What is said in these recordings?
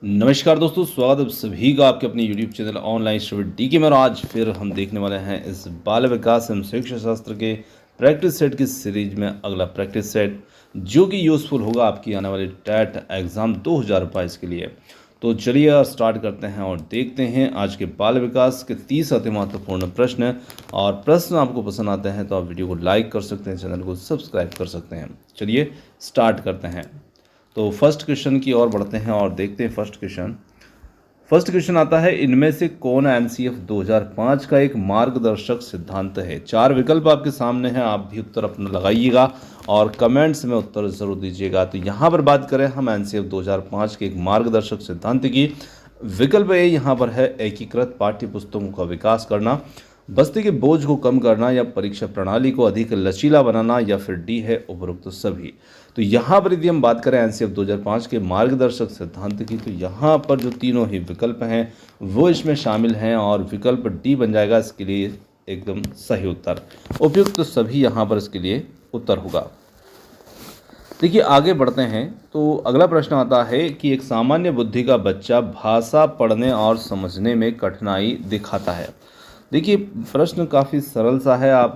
नमस्कार दोस्तों, स्वागत है आप सभी का आपके अपने YouTube channel online study D में। और आज फिर हम देखने वाले हैं इस बाल विकास एवं शिक्षा शास्त्र के प्रैक्टिस सेट की सीरीज में अगला प्रैक्टिस सेट, जो कि यूज़फुल होगा आपकी आने वाली टेट एग्ज़ाम 2022 के लिए। तो चलिए स्टार्ट करते हैं और देखते हैं आज के बाल विकास के 30 अति महत्वपूर्ण प्रश्न। और प्रश्न आपको पसंद आते हैं तो आप वीडियो को लाइक कर सकते हैं, चैनल को सब्सक्राइब कर सकते हैं। चलिए स्टार्ट करते हैं। तो फर्स्ट क्वेश्चन की ओर बढ़ते हैं और देखते हैं फर्स्ट क्वेश्चन आता है, इनमें से कौन एनसीएफ 2005 का एक मार्गदर्शक सिद्धांत है। 4 विकल्प आपके सामने हैं, आप भी उत्तर अपना लगाइएगा और कमेंट्स में उत्तर जरूर दीजिएगा। तो यहाँ पर बात करें हम एनसीएफ 2005 के एक मार्गदर्शक सिद्धांत की, विकल्प ए यहाँ पर है एकीकृत पाठ्य पुस्तकों का विकास करना, बस्ते के बोझ को कम करना, या परीक्षा प्रणाली को अधिक लचीला बनाना, या फिर डी है उपरोक्त सभी। तो यहाँ पर यदि हम बात करें एनसीएफ 2005 के मार्गदर्शक सिद्धांत की, तो यहाँ पर जो तीनों ही विकल्प हैं वो इसमें शामिल हैं और विकल्प डी बन जाएगा इसके लिए एकदम सही उत्तर। उपयुक्त सभी यहाँ पर इसके लिए उत्तर होगा। देखिए आगे बढ़ते हैं। तो अगला प्रश्न आता है कि एक सामान्य बुद्धि का बच्चा भाषा पढ़ने और समझने में कठिनाई दिखाता है। देखिए प्रश्न काफ़ी सरल सा है, आप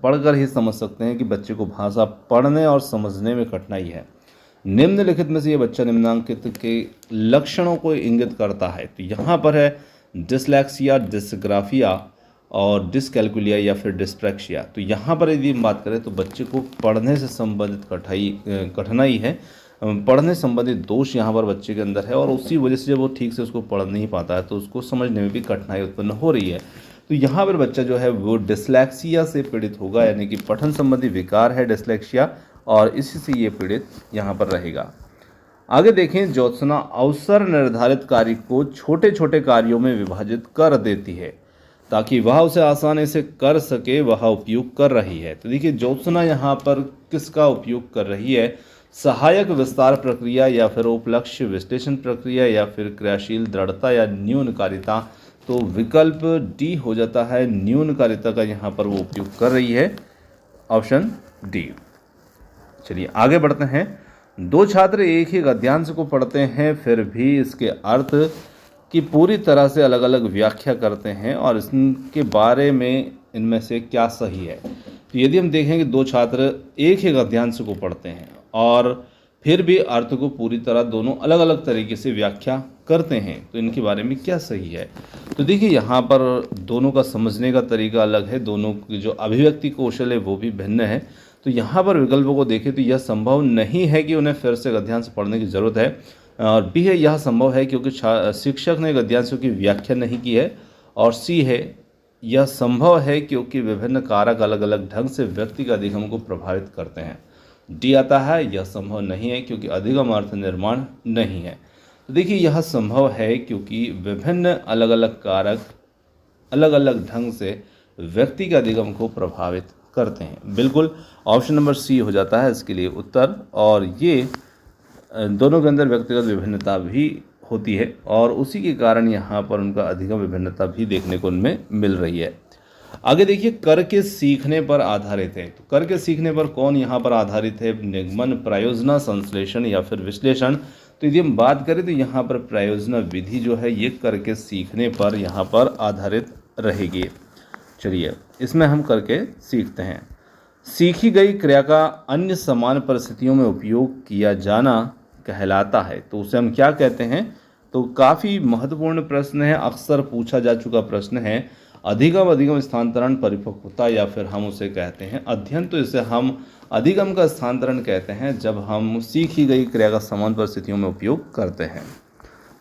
पढ़कर ही समझ सकते हैं कि बच्चे को भाषा पढ़ने और समझने में कठिनाई है। निम्नलिखित में से ये बच्चा निम्नांकित के लक्षणों को इंगित करता है। तो यहाँ पर है डिसलेक्सिया, डिसग्राफिया और डिसकैलकुलिया या फिर डिस्प्रैक्सिया। तो यहाँ पर यदि हम बात करें तो बच्चे को पढ़ने से संबंधित कठिनाई है, पढ़ने संबंधित दोष यहाँ पर बच्चे के अंदर है और उसी वजह से जब वो ठीक से उसको पढ़ नहीं पाता है तो उसको समझने में भी कठिनाई उत्पन्न हो रही है। तो यहाँ पर बच्चा जो है वो डिसलेक्सिया से पीड़ित होगा, यानी कि पठन संबंधी विकार है डिसलेक्सिया, और इसी से ये पीड़ित यहाँ पर रहेगा। आगे देखें, ज्योत्सना अवसर निर्धारित कार्य को छोटे छोटे कार्यों में विभाजित कर देती है ताकि वह उसे आसानी से कर सके, वह उपयोग कर रही है। तो देखिए ज्योत्सना यहाँ पर किसका उपयोग कर रही है, सहायक विस्तार प्रक्रिया या फिर उपलक्ष्य विश्लेषण प्रक्रिया या फिर क्रियाशील दृढ़ता या न्यूनकारिता। तो विकल्प डी हो जाता है, न्यूनकारिता का यहाँ पर वो उपयोग कर रही है, ऑप्शन डी। चलिए आगे बढ़ते हैं। 2 छात्र एक ही गद्यांश को पढ़ते हैं फिर भी इसके अर्थ की पूरी तरह से अलग अलग व्याख्या करते हैं और इसके बारे में इनमें से क्या सही है। तो यदि हम देखें कि 2 छात्र एक ही गद्यांश को पढ़ते हैं और फिर भी अर्थ को पूरी तरह दोनों अलग अलग तरीके से व्याख्या करते हैं, तो इनके बारे में क्या सही है। तो देखिए यहाँ पर दोनों का समझने का तरीका अलग है, दोनों की जो अभिव्यक्ति कौशल है वो भी भिन्न है। तो यहाँ पर विकल्पों को देखें तो यह संभव नहीं है कि उन्हें फिर से गद्यांश पढ़ने की ज़रूरत है, और बी है यह संभव है क्योंकि शिक्षक ने गद्यांशों की व्याख्या नहीं की है, और सी है यह संभव है क्योंकि विभिन्न कारक अलग अलग ढंग से व्यक्ति के अधिगम को प्रभावित करते हैं। डी आता है यह संभव नहीं है क्योंकि अधिगम अर्थ निर्माण नहीं है। तो देखिए यह संभव है क्योंकि विभिन्न अलग अलग कारक अलग अलग ढंग से व्यक्ति के अधिगम को प्रभावित करते हैं। बिल्कुल ऑप्शन नंबर सी हो जाता है इसके लिए उत्तर, और ये दोनों के अंदर व्यक्तिगत विभिन्नता भी होती है और उसी के कारण यहाँ पर उनका अधिगम विभिन्नता भी देखने को उनमें मिल रही है। आगे देखिए, करके सीखने पर आधारित है। तो करके सीखने पर कौन यहाँ पर आधारित है, निगमन, प्रयोजना, संश्लेषण या फिर विश्लेषण। तो यदि हम बात करें तो यहाँ पर प्रयोजना विधि जो है ये करके सीखने पर यहाँ पर आधारित रहेगी। चलिए इसमें हम करके सीखते हैं। सीखी गई क्रिया का अन्य समान परिस्थितियों में उपयोग किया जाना कहलाता है। तो उसे हम क्या कहते हैं। तो काफ़ी महत्वपूर्ण प्रश्न है, अक्सर पूछा जा चुका प्रश्न है। अधिगम स्थानांतरण परिपक्वता या फिर हम उसे कहते हैं अध्ययन। तो इसे हम अधिगम का स्थानांतरण कहते हैं जब हम सीखी गई क्रिया का समान परिस्थितियों में उपयोग करते हैं।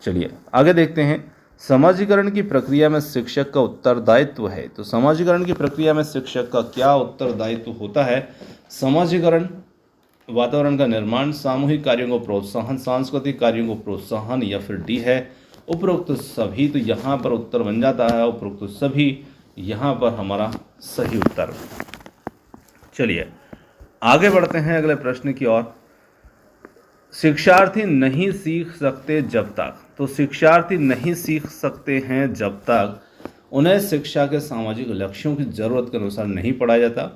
चलिए आगे देखते हैं। समाजीकरण की प्रक्रिया में शिक्षक का उत्तरदायित्व है। तो समाजीकरण की प्रक्रिया में शिक्षक का क्या उत्तरदायित्व होता है। समाजीकरण, वातावरण का निर्माण, सामूहिक कार्यों को प्रोत्साहन, सांस्कृतिक कार्यों को प्रोत्साहन, या फिर डी है उपरोक्त सभी। तो यहाँ पर उत्तर बन जाता है उपरोक्त सभी, यहाँ पर हमारा सही उत्तर। चलिए आगे बढ़ते हैं अगले प्रश्न की ओर। शिक्षार्थी नहीं सीख सकते जब तक। तो शिक्षार्थी नहीं सीख सकते हैं जब तक उन्हें शिक्षा के सामाजिक लक्ष्यों की ज़रूरत के अनुसार नहीं पढ़ाया जाता।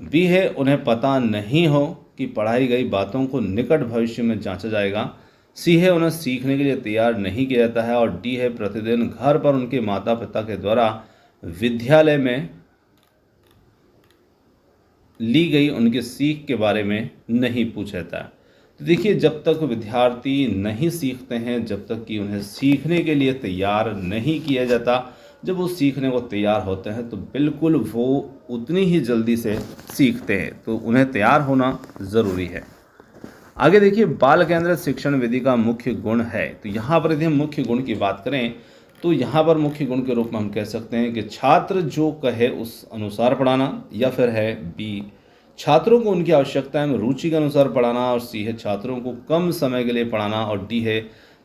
बी है उन्हें पता नहीं हो कि पढ़ाई गई बातों को निकट भविष्य में जांचा जाएगा। सी है उन्हें सीखने के लिए तैयार नहीं किया जाता है, और डी है प्रतिदिन घर पर उनके माता पिता के द्वारा विद्यालय में ली गई उनके सीख के बारे में नहीं पूछा जाता है। तो देखिए, जब तक विद्यार्थी नहीं सीखते हैं, जब तक कि उन्हें सीखने के लिए तैयार नहीं किया जाता, जब वो सीखने को तैयार होते हैं तो बिल्कुल वो उतनी ही जल्दी से सीखते हैं। तो उन्हें तैयार होना ज़रूरी है। आगे देखिए, बाल केंद्रित शिक्षण विधि का मुख्य गुण है। तो यहाँ पर यदि हम मुख्य गुण की बात करें तो यहाँ पर मुख्य गुण के रूप में हम कह सकते हैं कि छात्र जो कहे उस अनुसार पढ़ाना, या फिर है बी छात्रों को उनकी आवश्यकता एवं रुचि के अनुसार पढ़ाना, और सी है छात्रों को कम समय के लिए पढ़ाना, और डी है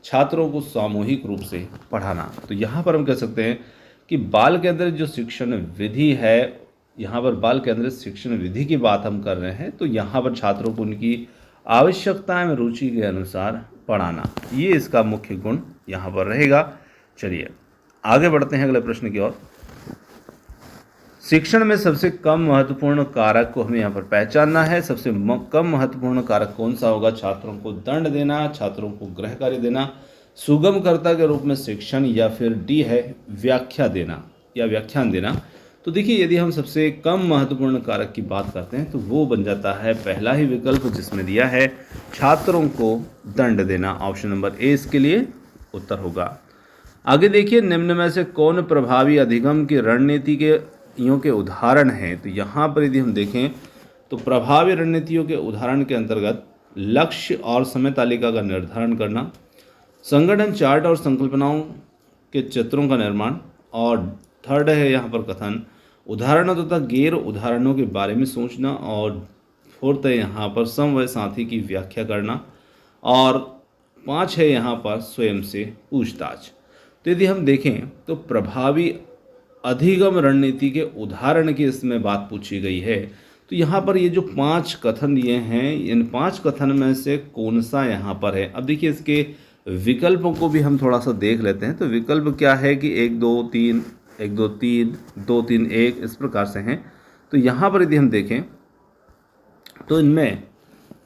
छात्रों को सामूहिक रूप से पढ़ाना। तो यहाँ पर हम कह सकते हैं कि बाल केंद्रित जो शिक्षण विधि है, यहाँ पर बाल केंद्रित शिक्षण विधि की बात हम कर रहे हैं, तो यहाँ पर छात्रों को उनकी आवश्यकता एवं रुचि के अनुसार पढ़ाना, ये इसका मुख्य गुण यहाँ पर रहेगा। चलिए आगे बढ़ते हैं अगले प्रश्न की ओर। शिक्षण में सबसे कम महत्वपूर्ण कारक को हमें यहाँ पर पहचानना है। सबसे कम महत्वपूर्ण कारक कौन सा होगा? छात्रों को दंड देना, छात्रों को गृह कार्य देना, सुगमकर्ता के रूप में शिक्षण, या फिर डी है व्याख्या देना या व्याख्यान देना। तो देखिए, यदि हम सबसे कम महत्वपूर्ण कारक की बात करते हैं तो वो बन जाता है पहला ही विकल्प जिसमें दिया है छात्रों को दंड देना। ऑप्शन नंबर ए इसके लिए उत्तर होगा। आगे देखिए, निम्न में से कौन प्रभावी अधिगम की रणनीति के उदाहरण हैं? तो यहाँ पर यदि हम देखें तो प्रभावी रणनीतियों के उदाहरण के अंतर्गत लक्ष्य और समय तालिका का निर्धारण करना, संगठन चार्ट और संकल्पनाओं के चित्रों का निर्माण, और थर्ड है यहाँ पर कथन, उदाहरणों तथा गैर उदाहरणों के बारे में सोचना, और फोर्थ है यहाँ पर समवय साथी की व्याख्या करना, और 5 है यहाँ पर स्वयं से पूछताछ। तो यदि हम देखें तो प्रभावी अधिगम रणनीति के उदाहरण की इसमें बात पूछी गई है। तो यहाँ पर ये जो 5 कथन दिए हैं, इन 5 कथन में से कौन सा यहाँ पर है? अब देखिए, इसके विकल्पों को भी हम थोड़ा सा देख लेते हैं। तो विकल्प क्या है कि 1 2 3 1 2 3 2 3 1 इस प्रकार से हैं। तो यहाँ पर यदि हम देखें तो इनमें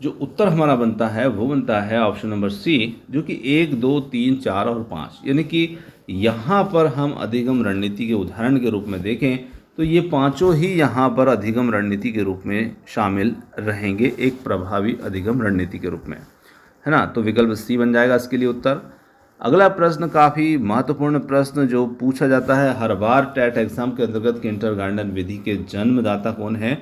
जो उत्तर हमारा बनता है वो बनता है ऑप्शन नंबर सी, जो कि 1 2 3 4 और 5। यानी कि यहाँ पर हम अधिगम रणनीति के उदाहरण के रूप में देखें तो ये पांचों ही यहाँ पर अधिगम रणनीति के रूप में शामिल रहेंगे, एक प्रभावी अधिगम रणनीति के रूप में, है ना। तो विकल्प सी बन जाएगा इसके लिए उत्तर। अगला प्रश्न काफ़ी महत्वपूर्ण प्रश्न जो पूछा जाता है हर बार टेट एग्जाम के अंतर्गत किंडरगार्टन विधि के जन्मदाता कौन है?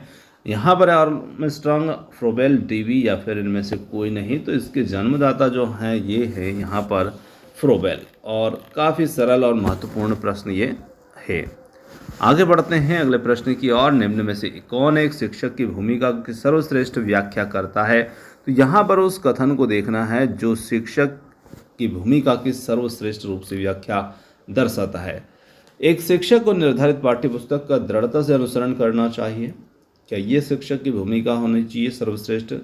यहाँ पर आर्मस्ट्रांग, फ्रोबेल, डीवी, या फिर इनमें से कोई नहीं। तो इसके जन्मदाता जो हैं ये है यहाँ पर फ्रोबेल, और काफ़ी सरल और महत्वपूर्ण प्रश्न ये है। आगे बढ़ते हैं अगले प्रश्न की ओर। निम्न में से कौन एक शिक्षक की भूमिका की सर्वश्रेष्ठ व्याख्या करता है? तो यहाँ पर उस कथन को देखना है जो शिक्षक की भूमिका की सर्वश्रेष्ठ रूप से व्याख्या दर्शाता है। एक शिक्षक को निर्धारित पाठ्यपुस्तक का दृढ़ता से अनुसरण करना चाहिए। क्या ये शिक्षक की भूमिका होनी चाहिए सर्वश्रेष्ठ?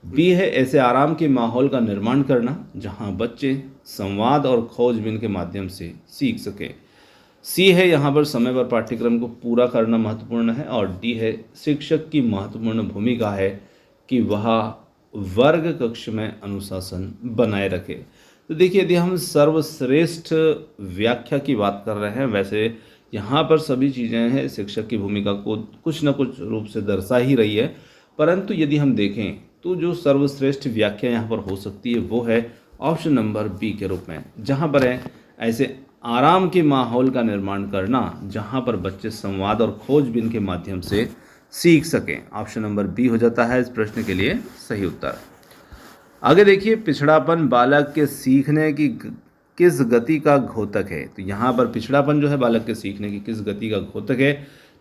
बी है ऐसे आराम के माहौल का निर्माण करना जहां बच्चे संवाद और खोजबीन के माध्यम से सीख सकें। सी है यहाँ पर समय पर पाठ्यक्रम को पूरा करना महत्वपूर्ण है, और डी है शिक्षक की महत्वपूर्ण भूमिका है कि वह वर्ग कक्ष में अनुशासन बनाए रखे। तो देखिए, यदि हम सर्वश्रेष्ठ व्याख्या की बात कर रहे हैं, वैसे यहाँ पर सभी चीज़ें हैं शिक्षक की भूमिका को कुछ न कुछ रूप से दर्शा ही रही है, परंतु यदि हम देखें तो जो सर्वश्रेष्ठ व्याख्या यहाँ पर हो सकती है वो है ऑप्शन नंबर बी के रूप में, जहाँ पर है ऐसे आराम के माहौल का निर्माण करना जहाँ पर बच्चे संवाद और खोजबीन के माध्यम से सीख सकें। ऑप्शन नंबर बी हो जाता है इस प्रश्न के लिए सही उत्तर। आगे देखिए, पिछड़ापन बालक के सीखने की किस गति का घोतक है? तो यहाँ पर पिछड़ापन जो है बालक के सीखने की किस गति का घोतक है?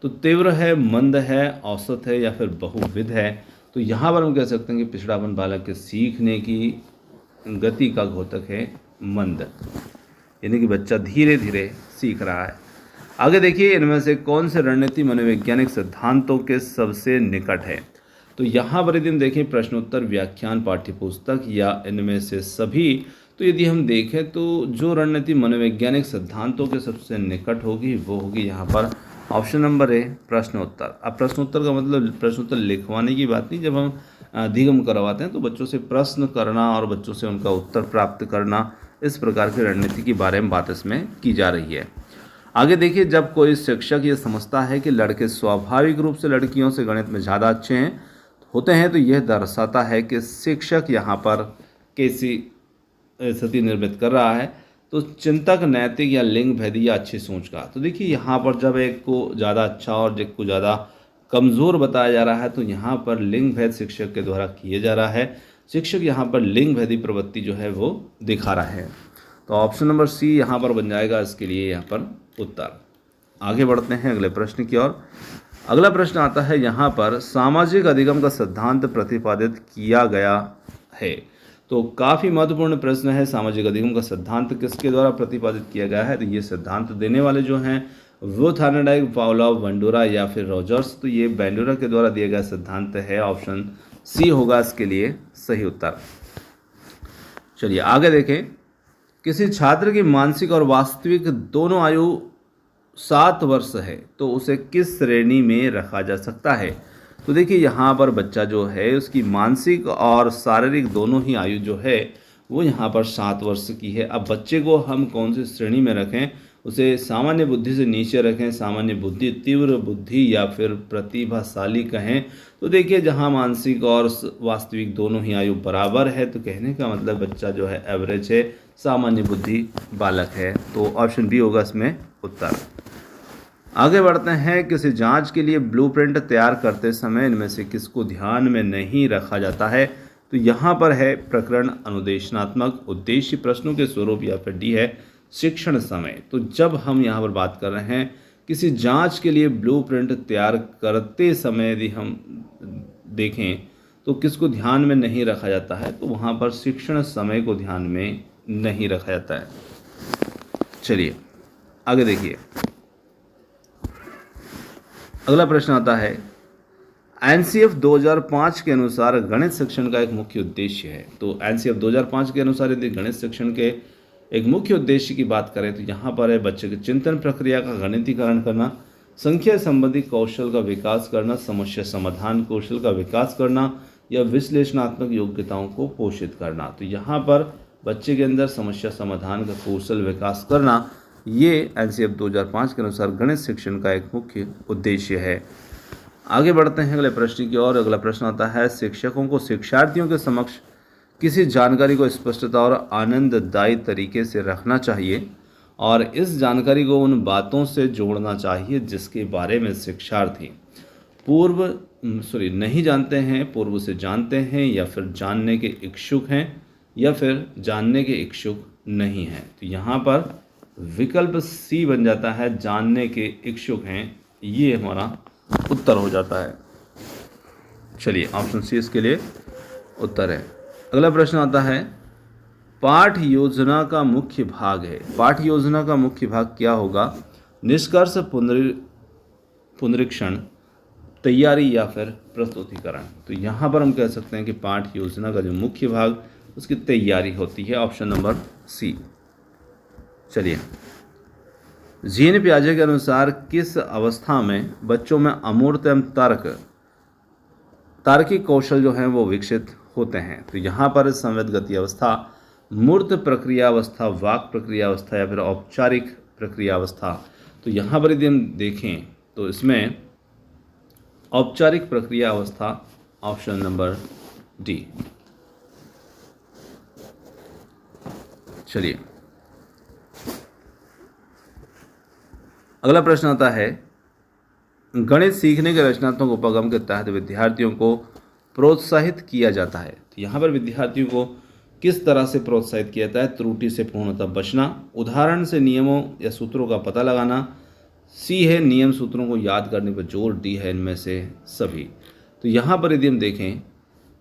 तो तीव्र है, मंद है, औसत है, या फिर बहुविध है? तो यहाँ पर हम कह सकते हैं कि पिछड़ापन बालक के सीखने की गति का घोतक है मंद, यानी कि बच्चा धीरे धीरे सीख रहा है। आगे देखिए, इनमें से कौन से रणनीति मनोवैज्ञानिक सिद्धांतों के सबसे निकट है? तो यहाँ पर यदि हम देखें प्रश्नोत्तर, व्याख्यान, पाठ्यपुस्तक या इनमें से सभी, तो यदि हम देखें तो जो रणनीति मनोवैज्ञानिक सिद्धांतों के सबसे निकट होगी वो होगी यहाँ पर ऑप्शन नंबर ए प्रश्नोत्तर। अब प्रश्नोत्तर का मतलब प्रश्नोत्तर लिखवाने की बात नहीं, जब हम अधिगम करवाते हैं, तो बच्चों से प्रश्न करना और बच्चों से उनका उत्तर प्राप्त करना, इस प्रकार की रणनीति के बारे में बात इसमें की जा रही है। आगे देखिए, जब कोई शिक्षक ये समझता है कि लड़के स्वाभाविक रूप से लड़कियों से गणित में ज़्यादा अच्छे होते हैं, तो यह दर्शाता है कि शिक्षक यहाँ पर कैसी स्थिति निर्मित कर रहा है। तो चिंतक नैतिक या लिंग भेदी या अच्छी सोच का, तो देखिए यहाँ पर जब एक को ज़्यादा अच्छा और एक को ज़्यादा कमज़ोर बताया जा रहा है, तो यहाँ पर लिंग भेद शिक्षक के द्वारा किया जा रहा है। शिक्षक यहाँ पर लिंग भेदी प्रवृत्ति जो है वो दिखा रहा है। तो ऑप्शन नंबर सी यहाँ पर बन जाएगा इसके लिए यहाँ पर उत्तर। आगे बढ़ते हैं अगले प्रश्न की ओर। अगला प्रश्न आता है यहाँ पर, सामाजिक अधिगम का सिद्धांत प्रतिपादित किया गया है। तो काफ़ी महत्वपूर्ण प्रश्न है, सामाजिक अधिगम का सिद्धांत किसके द्वारा प्रतिपादित किया गया है। तो ये सिद्धांत देने वाले जो हैं वो थार्नडाइक, पावलोव, बंडूरा या फिर रॉजर्स। तो ये बंडूरा के द्वारा दिया गया सिद्धांत है। ऑप्शन सी होगा इसके लिए सही उत्तर। चलिए आगे देखें, किसी छात्र की मानसिक और वास्तविक दोनों आयु 7 वर्ष है, तो उसे किस श्रेणी में रखा जा सकता है। तो देखिए यहाँ पर बच्चा जो है उसकी मानसिक और शारीरिक दोनों ही आयु जो है वो यहाँ पर 7 वर्ष की है। अब बच्चे को हम कौन सी श्रेणी में रखें, उसे सामान्य बुद्धि से नीचे रखें, सामान्य बुद्धि, तीव्र बुद्धि या फिर प्रतिभाशाली कहें। तो देखिए जहाँ मानसिक और वास्तविक दोनों ही आयु बराबर है, तो कहने का मतलब बच्चा जो है एवरेज है, सामान्य बुद्धि बालक है। तो ऑप्शन बी होगा इसमें उत्तर। आगे बढ़ते हैं, किसी जांच के लिए ब्लूप्रिंट तैयार करते समय इनमें से किसको ध्यान में नहीं रखा जाता है। तो यहाँ पर है प्रकरण अनुदेशनात्मक उद्देश्य, प्रश्नों के स्वरूप, या फिर डी है शिक्षण समय। तो जब हम यहाँ पर बात कर रहे हैं किसी जांच के लिए ब्लूप्रिंट तैयार करते समय यदि हम देखें तो किसको ध्यान में नहीं रखा जाता है, तो वहाँ पर शिक्षण समय को ध्यान में नहीं रखा जाता है। चलिए आगे देखिए, अगला प्रश्न आता है, एनसीएफ 2005 के अनुसार गणित शिक्षण का एक मुख्य उद्देश्य है। तो एनसीएफ 2005 के अनुसार यदि गणित शिक्षण के एक मुख्य उद्देश्य की बात करें तो यहाँ पर है बच्चे की चिंतन प्रक्रिया का गणितीकरण करना, संख्या संबंधी कौशल का विकास करना, समस्या समाधान कौशल का विकास करना या विश्लेषणात्मक योग्यताओं को पोषित करना। तो यहाँ पर बच्चे के अंदर समस्या समाधान का कौशल विकास करना, ये एनसीएफ 2005 के अनुसार गणित शिक्षण का एक मुख्य उद्देश्य है। आगे बढ़ते हैं अगले प्रश्न की ओर। अगला प्रश्न आता है, शिक्षकों को शिक्षार्थियों के समक्ष किसी जानकारी को स्पष्टता और आनंददायी तरीके से रखना चाहिए और इस जानकारी को उन बातों से जोड़ना चाहिए जिसके बारे में शिक्षार्थी नहीं जानते हैं, पूर्व से जानते हैं, या फिर जानने के इच्छुक हैं, या फिर जानने के इच्छुक नहीं हैं। तो यहाँ पर विकल्प सी बन जाता है, जानने के इच्छुक हैं, ये हमारा उत्तर हो जाता है। चलिए ऑप्शन सी इसके लिए उत्तर है। अगला प्रश्न आता है, पाठ योजना का मुख्य भाग है। पाठ योजना का मुख्य भाग क्या होगा। निष्कर्ष, पुनरीक्षण, तैयारी या फिर प्रस्तुतिकरण। तो यहाँ पर हम कह सकते हैं कि पाठ योजना का जो मुख्य भाग उसकी तैयारी होती है। Option number C. चलिए, जीन पियाजे के अनुसार किस अवस्था में बच्चों में अमूर्त एवं तार्किक कौशल जो हैं वो विकसित होते हैं। तो यहाँ पर संवेद गति अवस्था, मूर्त प्रक्रिया अवस्था, वाक प्रक्रिया अवस्था या फिर औपचारिक प्रक्रिया अवस्था। तो यहाँ पर यदि हम देखें तो इसमें औपचारिक प्रक्रिया अवस्था, ऑप्शन नंबर डी। चलिए अगला प्रश्न आता है, गणित सीखने के रचनात्मक उपक्रम के तहत विद्यार्थियों को प्रोत्साहित किया जाता है। तो यहाँ पर विद्यार्थियों को किस तरह से प्रोत्साहित किया जाता है। त्रुटि से पूर्णतः बचना, उदाहरण से नियमों या सूत्रों का पता लगाना, सी है नियम सूत्रों को याद करने पर जोर, डी है इनमें से सभी। तो यहाँ पर यदि हम देखें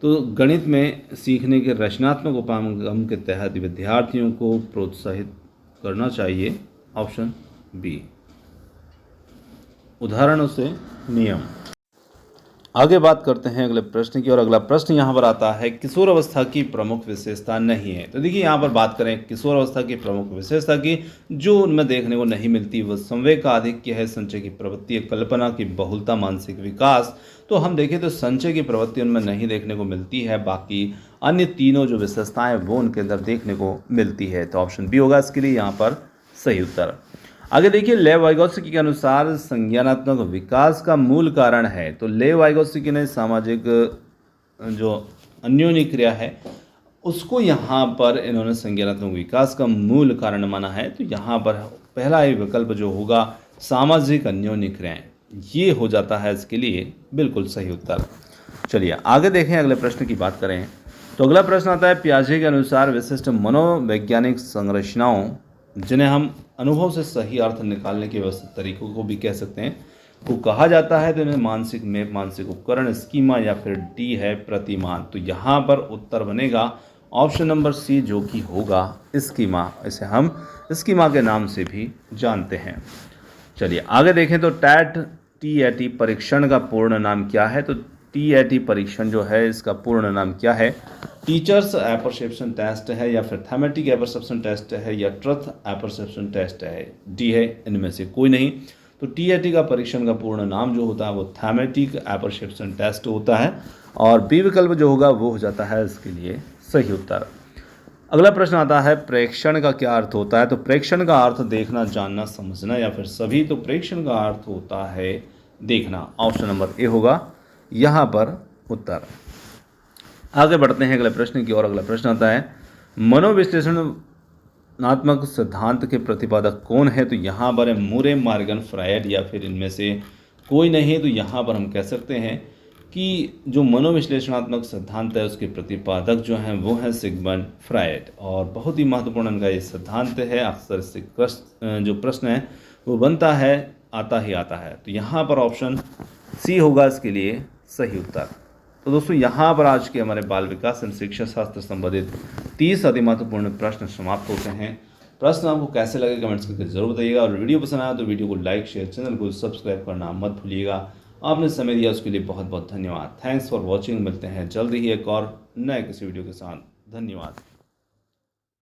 तो गणित में सीखने के रचनात्मक उपक्रम के तहत विद्यार्थियों को प्रोत्साहित करना चाहिए। ऑप्शन बी, उदाहरणों से नियम। आगे बात करते हैं अगले प्रश्न की, और अगला प्रश्न यहाँ पर आता है किशोर अवस्था की प्रमुख विशेषता नहीं है। तो देखिए यहाँ पर बात करें किशोर अवस्था की प्रमुख विशेषता की, जो उनमें देखने को नहीं मिलती, वह संवेग का आधिक्य है, संचय की प्रवृत्ति, कल्पना की बहुलता, मानसिक विकास। तो हम देखें तो संचय की प्रवृत्ति उनमें नहीं देखने को मिलती है, बाकी अन्य तीनों जो विशेषताएं वो उनके अंदर देखने को मिलती है। तो ऑप्शन बी होगा इसके लिए यहाँ पर सही उत्तर। आगे देखिए लेव वाइगोत्स्की के अनुसार संज्ञानात्मक विकास का मूल कारण है। तो लेव वाइगोत्स्की ने सामाजिक जो अन्योन्य क्रिया है उसको यहाँ पर इन्होंने संज्ञानात्मक विकास का मूल कारण माना है। तो यहाँ पर पहला ही विकल्प जो होगा सामाजिक अन्योन्य क्रियाएं, ये हो जाता है इसके लिए बिल्कुल सही उत्तर। चलिए आगे देखें, अगले प्रश्न की बात करें। तो अगला प्रश्न आता है पियाजे के अनुसार विशिष्ट मनोवैज्ञानिक संरचनाओं, जिन्हें हम अनुभव से सही अर्थ निकालने के व्यवस्थित तरीकों को भी कह सकते हैं, को कहा जाता है। तो इन्हें मानसिक मैप, मानसिक उपकरण, स्कीमा, या फिर डी है प्रतिमान। तो यहाँ पर उत्तर बनेगा ऑप्शन नंबर सी, जो कि होगा स्कीमा। इसे हम स्कीमा के नाम से भी जानते हैं। चलिए आगे देखें तो TAT परीक्षण का पूर्ण नाम क्या है। तो TAT परीक्षण जो है इसका पूर्ण नाम क्या है? टीचर्स एपरसेप्शन टेस्ट है, या फिर थैमेटिक एपरसेप्शन टेस्ट है, या ट्रुथ एपरसेप्शन टेस्ट है? डी है, इनमें से कोई नहीं। तो TAT का परीक्षण का पूर्ण नाम जो होता है वो थैमेटिक एपरसेप्शन टेस्ट होता है, और बी विकल्प जो होगा वो हो जाता है इसके लिए सही उत्तर। अगला प्रश्न आता है प्रेक्षण का क्या अर्थ होता है। तो प्रेक्षण का अर्थ देखना, जानना, समझना, या फिर सभी। तो प्रेक्षण का अर्थ होता है देखना। ऑप्शन नंबर ए होगा यहाँ पर उत्तर। आगे बढ़ते हैं अगले प्रश्न की ओर। अगला प्रश्न आता है मनोविश्लेषणात्मक सिद्धांत के प्रतिपादक कौन है। तो यहाँ पर है मुरे, मॉर्गन, फ्रायड, या फिर इनमें से कोई नहीं। तो यहाँ पर हम कह सकते हैं कि जो मनोविश्लेषणात्मक सिद्धांत है उसके प्रतिपादक जो हैं वो हैं सिगमंड फ्रायड, और बहुत ही महत्वपूर्ण इनका ये सिद्धांत है। अक्सर इससे जो प्रश्न है वो बनता है, आता ही आता है। तो यहाँ पर ऑप्शन सी होगा इसके लिए सही उत्तर। तो दोस्तों यहाँ पर आज के हमारे बाल विकास एवं शिक्षा शास्त्र संबंधित 30 अति महत्वपूर्ण प्रश्न समाप्त होते हैं। प्रश्न आपको कैसे लगे कमेंट्स करके जरूर बताइएगा, और वीडियो पसंद आया तो वीडियो को लाइक, शेयर, चैनल को सब्सक्राइब करना मत भूलिएगा। आपने समय दिया उसके लिए बहुत बहुत धन्यवाद। Thanks for watching. मिलते हैं जल्द ही एक और नए किसी वीडियो के साथ। धन्यवाद।